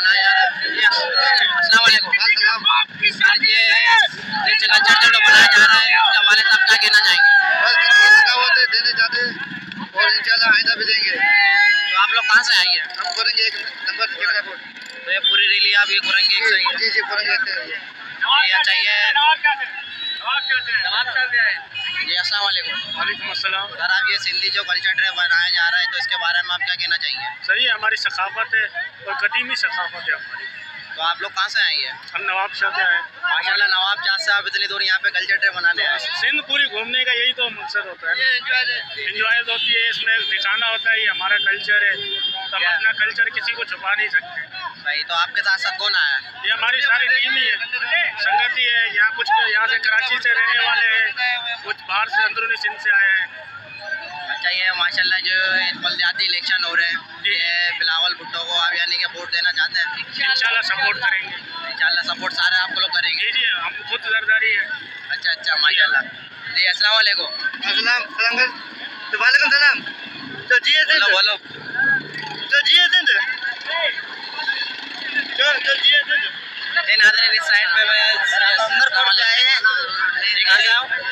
बनाया जा रहा है। जी अस्सलाम वालेकुम सर, ये कल्चर जो बनाया जा रहा है उसके हवाले से आप क्या कहना चाहेंगे? बस देने जाते और इंशाल्लाह आइंदा भी देंगे। तो आप लोग कहाँ से आए हैं? हम करेंगे 1 नंबर जिक्रापुर। तो ये पूरी रैली आप ये करेंगे एक सही है? जी जी करेंगे। ये चाहिए। जी अस्सलाम वालेकुम। वालेकुम अस्सलाम। सर, आप ये सिंधी जो कल्चर डे बनाया जा रहा है तो इसके बारे में आप क्या कहना चाहेंगे? सही है, हमारी सकाफत है और कदीमी सकाफत है हमारी। तो आप लोग कहाँ से आए हैं? हम नवाब शाह से आए। माशाल्लाह नवाब शाह से आप इतनी दूर यहाँ पे कल्चर डे मनाने आए। सिंध पूरी घूमने का यही तो मकसद होता है, इंजॉय होती है, इसमें दिखाना होता है ये हमारा कल्चर है, तो हम अपना कल्चर किसी को छुपा नहीं सकते। सही। तो आपके साथ साथ कौन आया? ये हमारी सारी टीम ही है, संगति है। यहाँ कुछ यहाँ से कराची से रहने वाले हैं, कुछ बाहर से अंदरूनी सिंध से आए हैं। अच्छा, ये माशाल्लाह जो बलदियाती इलेक्शन हो रहे हैं, ये बिलावल भुट्टो को आप यानी कि वोट देना चाहते हैं? इंशाल्लाह सपोर्ट करेंगे। इंशाल्लाह सपोर्ट सारे आप लोग करेंगे। जी जी, हम खुद जरदारी है। अच्छा माशाल्लाह। जी अस्सलाम वालेकुम। वालेकुम सलाम। तो जी बोलो। तो जी नाज़रीन इस साइड पे उमरकोट से आए हैं।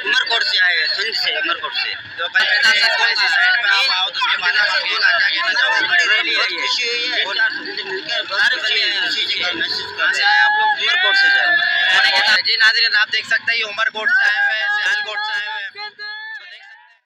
उमरकोट से आए हैं, सिंध से उमरकोट से। तो कल्चर के साथ कौन सी साइड पे आप आओ तो उसके बाद आप बोला क्या कहना चाहोगे? बड़ी रैली है, खुशी हुई है मिलकर, बहुत खुशी है। कहाँ से आए आप लोग? उमरकोट से जाए। जी नाज़रीन आप देख सकते हैं ये उमरकोट से आए हुए हैं, सियालकोट से आए हुए हैं।